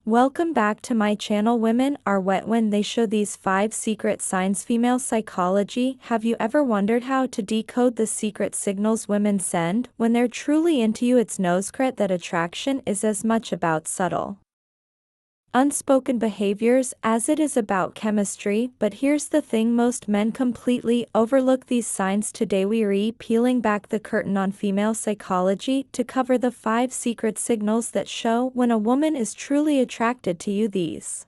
Welcome back to my channel. Women are wet when they show these 5 secret signs. Female psychology. Have you ever wondered how to decode the secret signals women send when they're truly into you? It's no secret that attraction is as much about subtle, unspoken behaviors as it is about chemistry. But here's the thing, most men completely overlook these signs. Today we are peeling back the curtain on female psychology to cover the 5 secret signals that show when a woman is truly attracted to you. These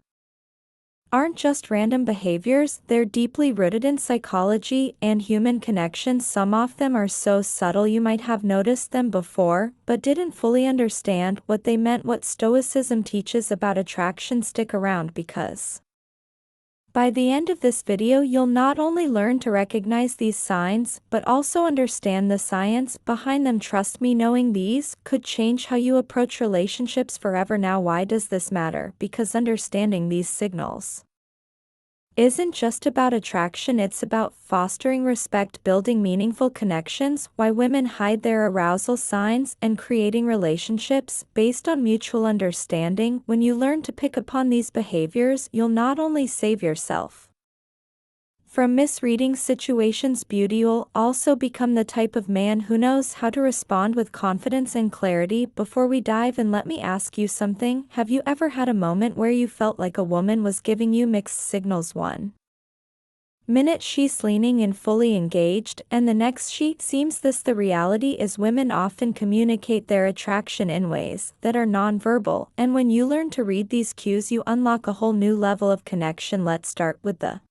aren't just random behaviors, they're deeply rooted in psychology and human connection. Some of them are so subtle you might have noticed them before, but didn't fully understand what they meant. What Stoicism teaches about attraction. Stick around, because by the end of this video you'll not only learn to recognize these signs, but also understand the science behind them. Trust me, knowing these could change how you approach relationships forever. Now, why does this matter? Because understanding these signals isn't just about attraction, it's about fostering respect, building meaningful connections. Why women hide their arousal signs, and creating relationships based on mutual understanding. When you learn to pick upon these behaviors, you'll not only save yourself from misreading situations, you'll also become the type of man who knows how to respond with confidence and clarity. Before we dive in, let me ask you something. Have you ever had a moment where you felt like a woman was giving you mixed signals? One minute she's leaning in, fully engaged, and the next she seems this. The reality is women often communicate their attraction in ways that are nonverbal, and when you learn to read these cues you unlock a whole new level of connection. Let's start with the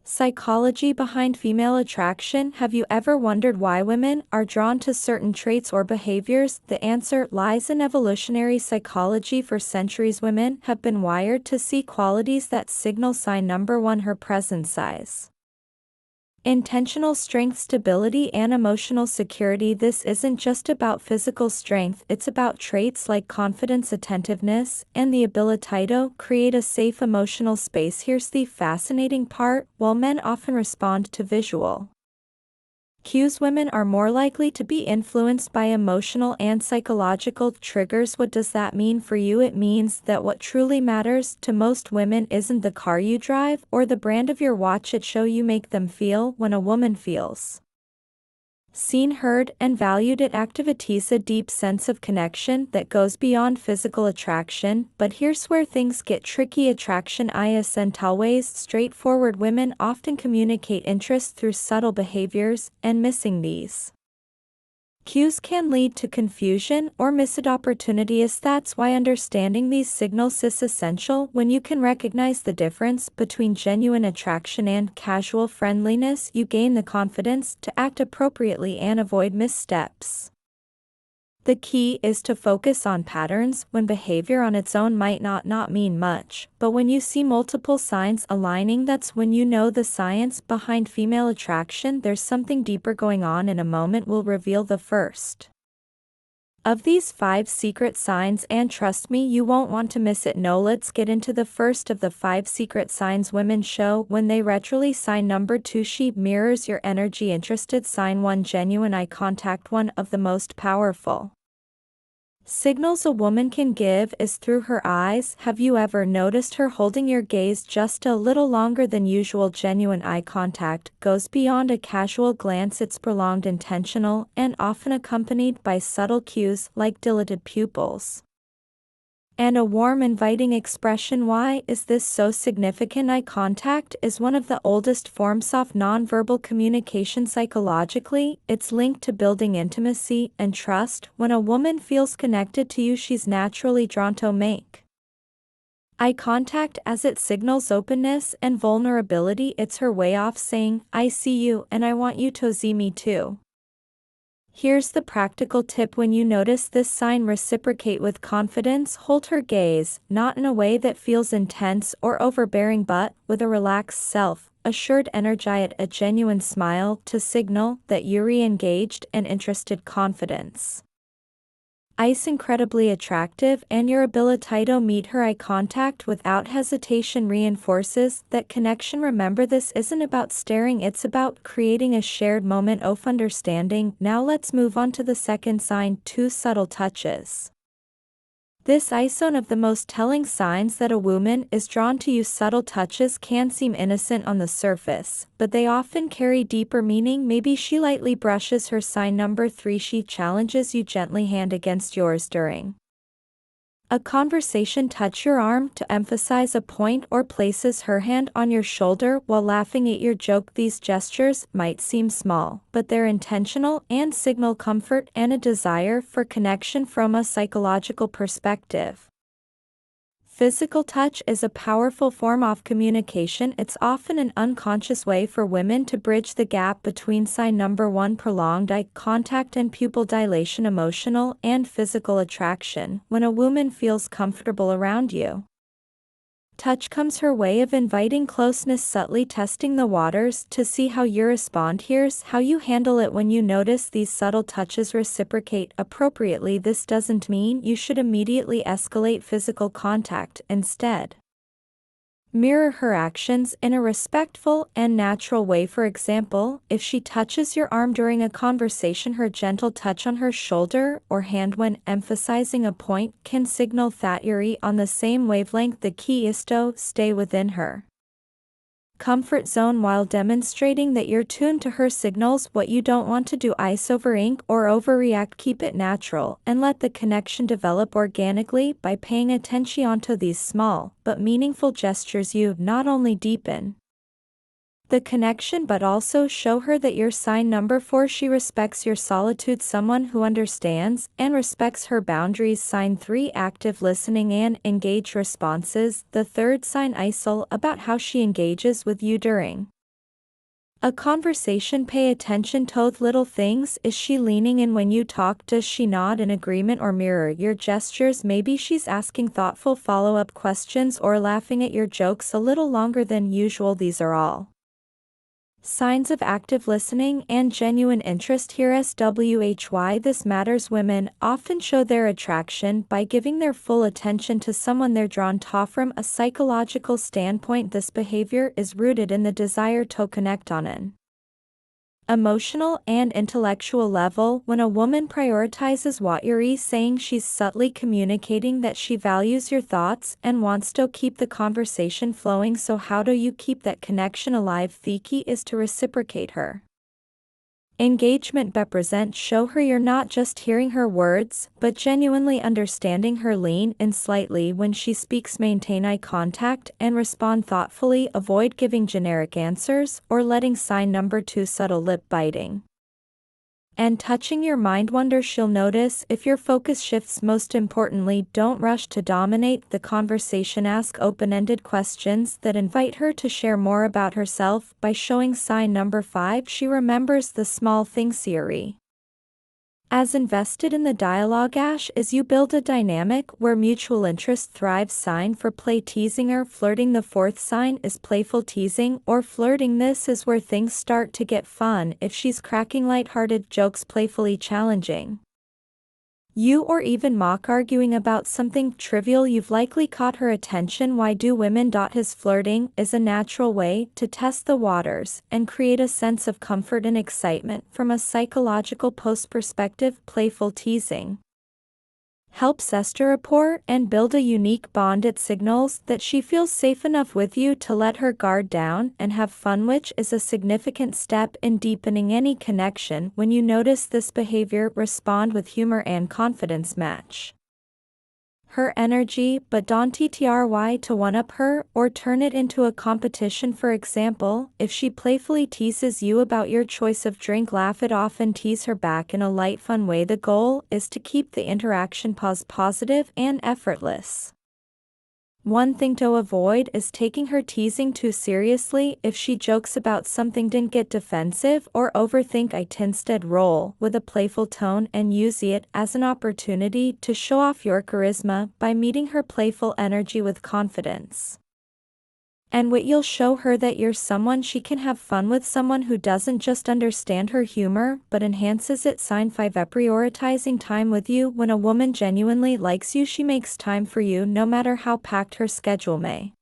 psychology behind female attraction. Have you ever wondered why women are drawn to certain traits or behaviors? The answer lies in evolutionary psychology. For centuries women have been wired to see qualities that signal sign number 1, her presence, size, intentional strength, stability, and emotional security. This isn't just about physical strength, it's about traits like confidence, attentiveness, and the ability to create a safe emotional space. Here's the fascinating part. While men often respond to visual cues, women are more likely to be influenced by emotional and psychological triggers. What does that mean for you? It means that what truly matters to most women isn't the car you drive or the brand of your watch, it's how you make them feel. When a woman feels seen, heard, and valued, it activates a deep sense of connection that goes beyond physical attraction. But here's where things get tricky. Attraction isn't always straightforward. Women often communicate interest through subtle behaviors, and missing these cues can lead to confusion or missed opportunities. That's why understanding these signals is essential. When you can recognize the difference between genuine attraction and casual friendliness, you gain the confidence to act appropriately and avoid missteps. The key is to focus on patterns. When behavior on its own might not mean much, but when you see multiple signs aligning, that's when you know the science behind female attraction. There's something deeper going on. In a moment we'll reveal the first of these 5 secret signs, and trust me, you won't want to miss it. Now let's get into the first of the 5 secret signs women show when they retrograde. Sign number 2, she mirrors your energy. Interested. Sign 1, genuine eye contact. One of the most powerful signals a woman can give is through her eyes. Have you ever noticed her holding your gaze just a little longer than usual? Genuine eye contact goes beyond a casual glance, it's prolonged, intentional, and often accompanied by subtle cues like dilated pupils and a warm, inviting expression. Why is this so significant? Eye contact is one of the oldest forms of nonverbal communication. Psychologically, it's linked to building intimacy and trust. When a woman feels connected to you, she's naturally drawn to make eye contact, as it signals openness and vulnerability. It's her way of saying, I see you and I want you to see me too. Here's the practical tip. When you notice this sign, reciprocate with confidence. Hold her gaze, not in a way that feels intense or overbearing, but with a relaxed, self-assured energy, a genuine smile to signal that you're engaged and interested. Confidence is incredibly attractive, and your ability to meet her eye contact without hesitation reinforces that connection. Remember, this isn't about staring, it's about creating a shared moment of understanding. Now let's move on to the second sign, 2 subtle touches. This is one of the most telling signs that a woman is drawn to you. Subtle touches can seem innocent on the surface, but they often carry deeper meaning. Maybe she lightly brushes her sign number 3. She challenges you gently, hand against yours during a conversation, touch your arm to emphasize a point, or places her hand on your shoulder while laughing at your joke. These gestures might seem small, but they're intentional and signal comfort and a desire for connection from a psychological perspective. Physical touch is a powerful form of communication. It's often an unconscious way for women to bridge the gap between sign number 1, prolonged eye contact, and pupil dilation, emotional and physical attraction. When a woman feels comfortable around you, touch comes her way of inviting closeness, subtly testing the waters to see how you respond. Here's how you handle it when you notice these subtle touches. Reciprocate appropriately. This doesn't mean you should immediately escalate physical contact. Instead, mirror her actions in a respectful and natural way. For example, if she touches your arm during a conversation, her gentle touch on her shoulder or hand when emphasizing a point can signal that you're on the same wavelength. The key is to stay within her comfort zone while demonstrating that you're tuned to her signals. What you don't want to do is overthink or overreact. Keep it natural and let the connection develop organically. By paying attention to these small but meaningful gestures, you not only deepen the connection but also show her that you're sign number 4. She respects your solitude, someone who understands and respects her boundaries. Sign 3, active listening and engaged responses. The third sign is all about how she engages with you during a conversation. Pay attention to little things. Is she leaning in when you talk? Does she nod in agreement or mirror your gestures? Maybe she's asking thoughtful follow-up questions or laughing at your jokes a little longer than usual. These are all signs of active listening and genuine interest. Here why this matters. Women often show their attraction by giving their full attention to someone they're drawn to. From a psychological standpoint, this behavior is rooted in the desire to connect on an emotional and intellectual level. When a woman prioritizes what you're saying, she's subtly communicating that she values your thoughts and wants to keep the conversation flowing. So how do you keep that connection alive? The key is to reciprocate her engagement. Represent, show her you're not just hearing her words, but genuinely understanding her. Lean in slightly when she speaks, maintain eye contact, and respond thoughtfully. Avoid giving generic answers or letting sign number 2, subtle lip biting and touching your mind wander. She'll notice if your focus shifts. Most importantly, don't rush to dominate the conversation. Ask open-ended questions that invite her to share more about herself. By showing sign number 5, she remembers the small things. You're as invested in the dialogue as you build a dynamic where mutual interest thrives. Sign for play, teasing or flirting. The fourth sign is playful teasing or flirting. This is where things start to get fun. If she's cracking lighthearted jokes, playfully challenging you, or even mock arguing about something trivial, you've likely caught her attention. Why do women? His flirting is a natural way to test the waters and create a sense of comfort and excitement. From a psychological perspective, playful teasing helps establish rapport and build a unique bond. It signals that she feels safe enough with you to let her guard down and have fun, which is a significant step in deepening any connection. When you notice this behavior, respond with humor and confidence. Match her energy, but don't try to one-up her or turn it into a competition. For example, if she playfully teases you about your choice of drink, laugh it off and tease her back in a light, fun way. The goal is to keep the interaction positive and effortless. One thing to avoid is taking her teasing too seriously. If she jokes about something, don't get defensive or overthink it. Instead, roll with a playful tone and use it as an opportunity to show off your charisma. By meeting her playful energy with confidence and wit, you'll show her that you're someone she can have fun with, someone who doesn't just understand her humor but enhances it. Sign 5, prioritizing time with you. When a woman genuinely likes you, she makes time for you no matter how packed her schedule may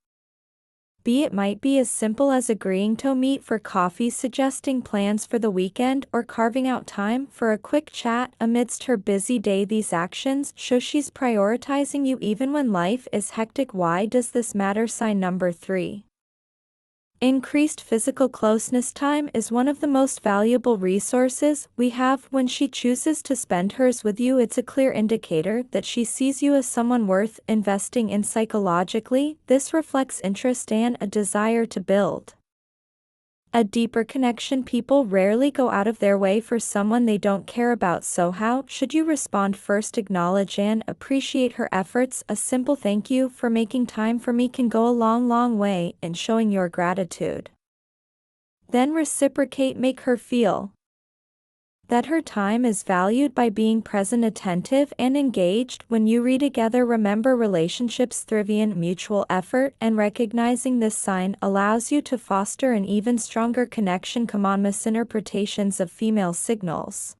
It might be as simple as agreeing to meet for coffee, suggesting plans for the weekend, or carving out time for a quick chat amidst her busy day. These actions show she's prioritizing you even when life is hectic. Why does this matter? Sign number 3. Increased physical closeness. Time is one of the most valuable resources we have. When she chooses to spend hers with you, it's a clear indicator that she sees you as someone worth investing in. Psychologically, this reflects interest and a desire to build a deeper connection. People rarely go out of their way for someone they don't care about, so how should you respond? First, acknowledge and appreciate her efforts. A simple "thank you for making time for me" can go a long way in showing your gratitude. Then reciprocate. Make her feel that her time is valued by being present, attentive, and engaged. When you read together, remember, relationships thrive in mutual effort, and recognizing this sign allows you to foster an even stronger connection. Common misinterpretations of female signals.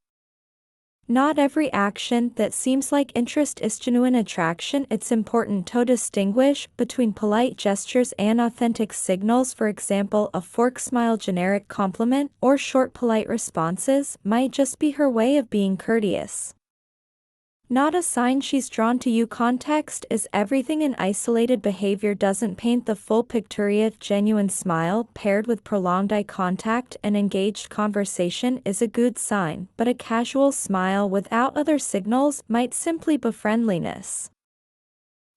Not every action that seems like interest is genuine attraction. It's important to distinguish between polite gestures and authentic signals. For example, a fork smile, generic compliment, or short polite responses might just be her way of being courteous, not a sign she's drawn to you. Context is everything, and isolated behavior doesn't paint the full picture. A genuine smile paired with prolonged eye contact and engaged conversation is a good sign, but a casual smile without other signals might simply be friendliness.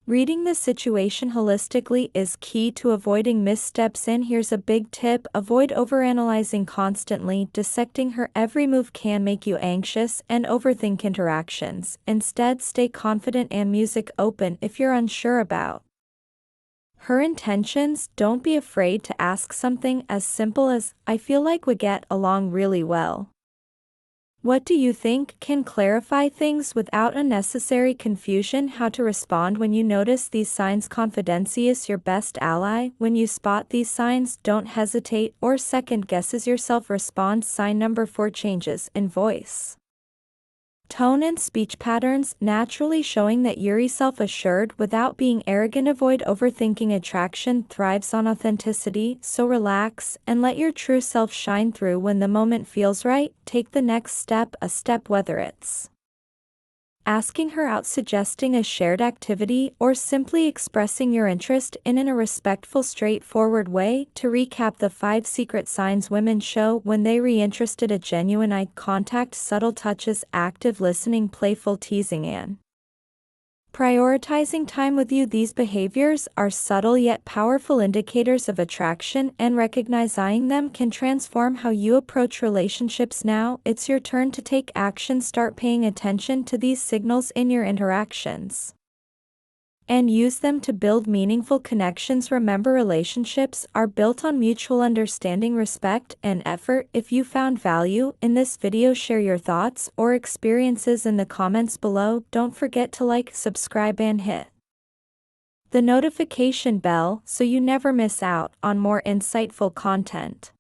Reading the situation holistically is key to avoiding missteps. And here's a big tip: avoid overanalyzing constantly. Dissecting her every move can make you anxious and overthink interactions. Instead, stay confident and music open. If you're unsure about her intentions, don't be afraid to ask something as simple as, "I feel like we get along really well. What do you think?" Can clarify things without unnecessary confusion. How to respond when you notice these signs. Confidence is your best ally. When you spot these signs, don't hesitate or second guesses yourself. Respond. Sign number 4. Changes in voice, tone, and speech patterns, naturally showing that you're self-assured without being arrogant. Avoid overthinking. Attraction thrives on authenticity, so relax and let your true self shine through. When the moment feels right, take the next step, whether it's asking her out, suggesting a shared activity, or simply expressing your interest in a respectful, straightforward way. To recap, the 5 secret signs women show when they're interested: a genuine eye contact, subtle touches, active listening, playful teasing, and prioritizing time with you. These behaviors are subtle yet powerful indicators of attraction, and recognizing them can transform how you approach relationships. Now, it's your turn to take action. Start paying attention to these signals in your interactions and use them to build meaningful connections. Remember, relationships are built on mutual understanding, respect, and effort. If you found value in this video, share your thoughts or experiences in the comments below. Don't forget to like, subscribe, and hit the notification bell so you never miss out on more insightful content.